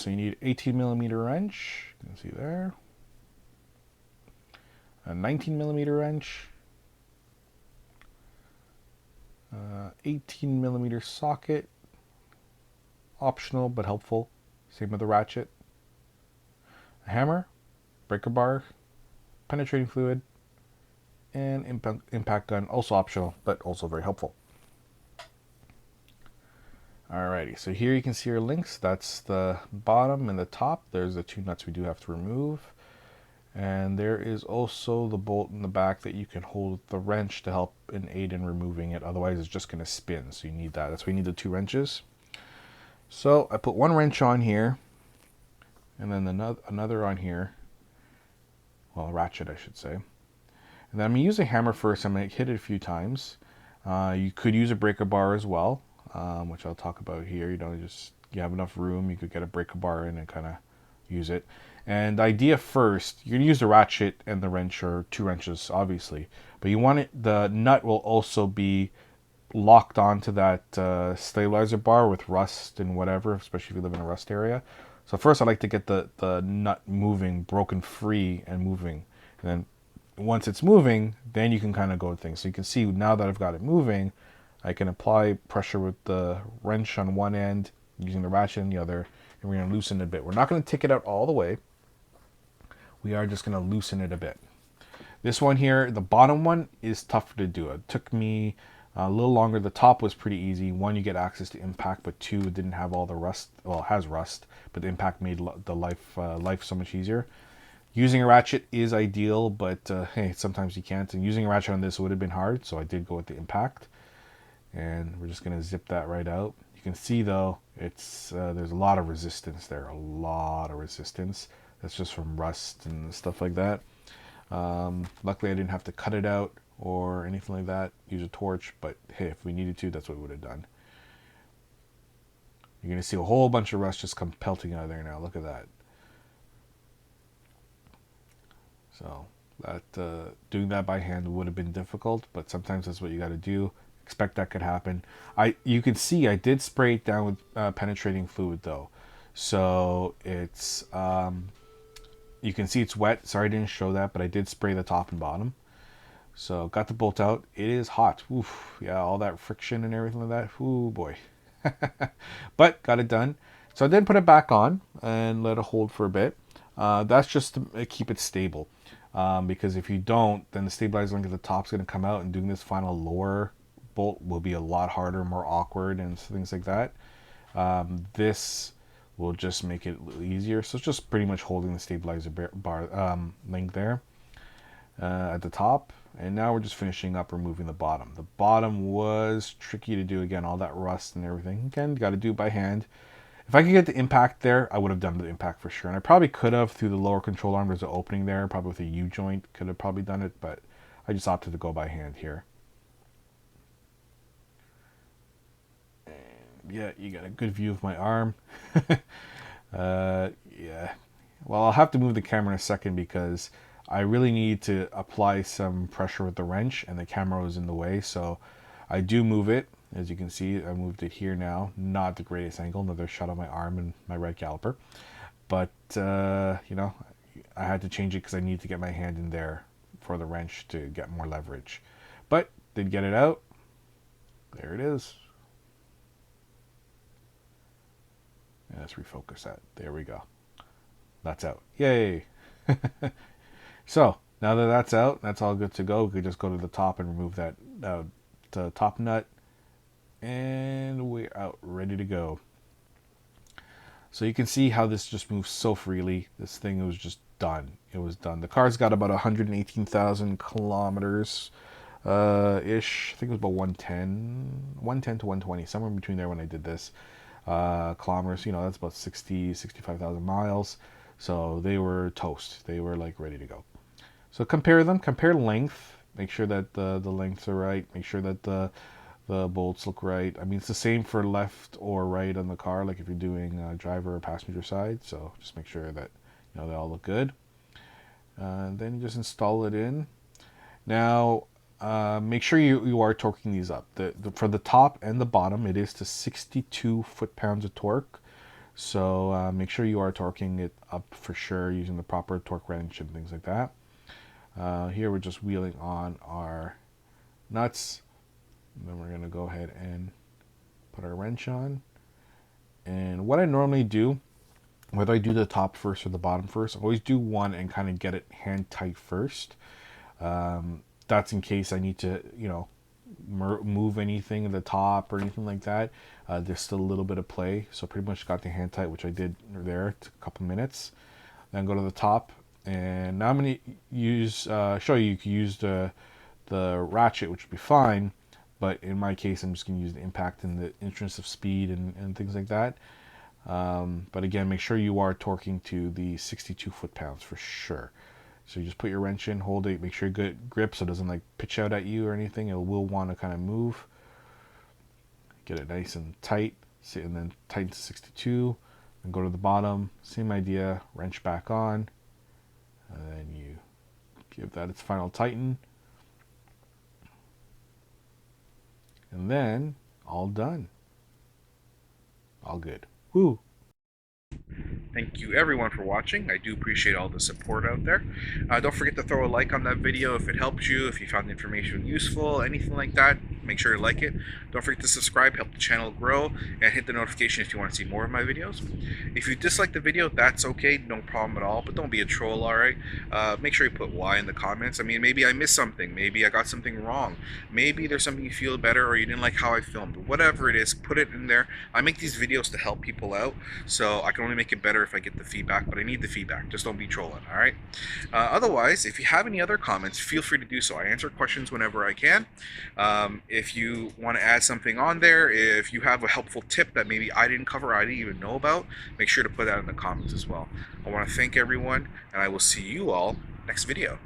So you need 18mm wrench. You can see there. A 19mm wrench. 18mm socket. Optional but helpful. Same with the ratchet. A hammer. Breaker bar. Penetrating fluid. And impact gun. Also optional but also very helpful. Alrighty, so here you can see our links. That's the bottom and the top. There's the two nuts we do have to remove. And there is also the bolt in the back that you can hold the wrench to help and aid in removing it. Otherwise, it's just going to spin. So you need that. That's why you need the two wrenches. So I put one wrench on here, and then another on here. Well, a ratchet, I should say. And then I'm going to use a hammer first. I'm going to hit it a few times. You could use a breaker bar as well, which I'll talk about here. You have enough room, you could get a breaker bar in and kind of use it. And the idea first, you're going to use the ratchet and the wrench, or two wrenches, obviously. But you want it, the nut will also be locked onto that stabilizer bar with rust and whatever, especially if you live in a rust area. So first I like to get the nut moving, broken free and moving. And then once it's moving, then you can kind of go with things. So you can see now that I've got it moving, I can apply pressure with the wrench on one end, using the ratchet on the other, and we're going to loosen it a bit. We're not going to take it out all the way. We are just going to loosen it a bit. This one here, the bottom one, is tougher to do. It took me a little longer. The top was pretty easy. One, you get access to impact, but two, it didn't have all the rust. Well, it has rust, but the impact made the life so much easier. Using a ratchet is ideal, but hey, sometimes you can't. And using a ratchet on this would have been hard, so I did go with the impact. And we're just going to zip that right out. You can see though, it's there's a lot of resistance there, a lot of resistance. That's just from rust and stuff like that. Luckily I didn't have to cut it out or anything like that, use a torch, but hey, if we needed to, that's what we would have done. You're going to see a whole bunch of rust just come pelting out of there now. Look at that. So that doing that by hand would have been difficult, but sometimes that's what you got to do. Expect that could happen. You can see I did spray it down with penetrating fluid though, so it's you can see it's wet. Sorry I didn't show that, but I did spray the top and bottom. So got the bolt out. It is hot. Oof, yeah, all that friction and everything like that. Ooh boy. But got it done. So I did put it back on and let it hold for a bit. That's just to keep it stable. Because if you don't, then the stabilizer link at the top is going to come out, and doing this final lower bolt will be a lot harder, more awkward, and things like that. This will just make it a little easier. So it's just pretty much holding the stabilizer bar link there at the top. And now we're just finishing up removing the bottom. The bottom was tricky to do, again, all that rust and everything. Again, got to do it by hand. If I could get the impact there, I would have done the impact for sure. And I probably could have through the lower control arm. There's an opening there, probably with a U-joint. Could have probably done it, but I just opted to go by hand here. And yeah, you got a good view of my arm. Yeah. Well, I'll have to move the camera in a second because I really need to apply some pressure with the wrench, and the camera was in the way. So I do move it. As you can see, I moved it here now. Not the greatest angle. Another shot of my arm and my right caliper. But, you know, I had to change it because I need to get my hand in there for the wrench to get more leverage. But did get it out. There it is. And let's refocus that. There we go. That's out. Yay! So now that that's out, that's all good to go. We could just go to the top and remove that the top nut, and we're out, ready to go. So you can see how this just moves so freely. This thing was just done. It was done. The car's got about 118,000 kilometers ish. I think it was about 110 to 120, somewhere in between there when I did this. Kilometers, you know, that's about 65,000 miles. So they were toast. They were like ready to go. So compare them, compare length, make sure that the lengths are right, make sure that the bolts look right. I mean, it's the same for left or right on the car, like if you're doing driver or passenger side. So just make sure that, you know, they all look good. And then you just install it in. Now, make sure you are torquing these up. For the top and the bottom, it is to 62 foot-pounds of torque. So make sure you are torquing it up for sure using the proper torque wrench and things like that. Here we're just wheeling on our nuts. And then we're going to go ahead and put our wrench on. And what I normally do, whether I do the top first or the bottom first, I always do one and kind of get it hand tight first. That's in case I need to, move anything at the top or anything like that. There's still a little bit of play, so pretty much got the hand tight, which I did there, took a couple minutes. Then go to the top, and now I'm gonna show you. You can use the ratchet, which would be fine, but in my case, I'm just gonna use the impact and the interest of speed and things like that. But again, make sure you are torquing to the 62 foot-pounds for sure. So you just put your wrench in, hold it, make sure you get grip so it doesn't like pitch out at you or anything. It will want to kind of move. Get it nice and tight, and then tighten to 62, and go to the bottom. Same idea, wrench back on, and then you give that its final tighten. And then, all done. All good. Woo! Thank you everyone for watching. I do appreciate all the support out there. Don't forget to throw a like on that video if it helped you, if you found the information useful, anything like that. Make sure to like it. Don't forget to subscribe, help the channel grow, and hit the notification if you want to see more of my videos. If you dislike the video, that's okay, no problem at all, but don't be a troll, alright? Make sure you put why in the comments. I mean, maybe I missed something, maybe I got something wrong, maybe there's something you feel better or you didn't like how I filmed. Whatever it is, put it in there. I make these videos to help people out, so I can only make it better if I get the feedback, but I need the feedback. Just don't be trolling, alright? Otherwise, if you have any other comments, feel free to do so. I answer questions whenever I can. If you want to add something on there, if you have a helpful tip that maybe I didn't cover, I didn't even know about, make sure to put that in the comments as well. I want to thank everyone, and I will see you all next video.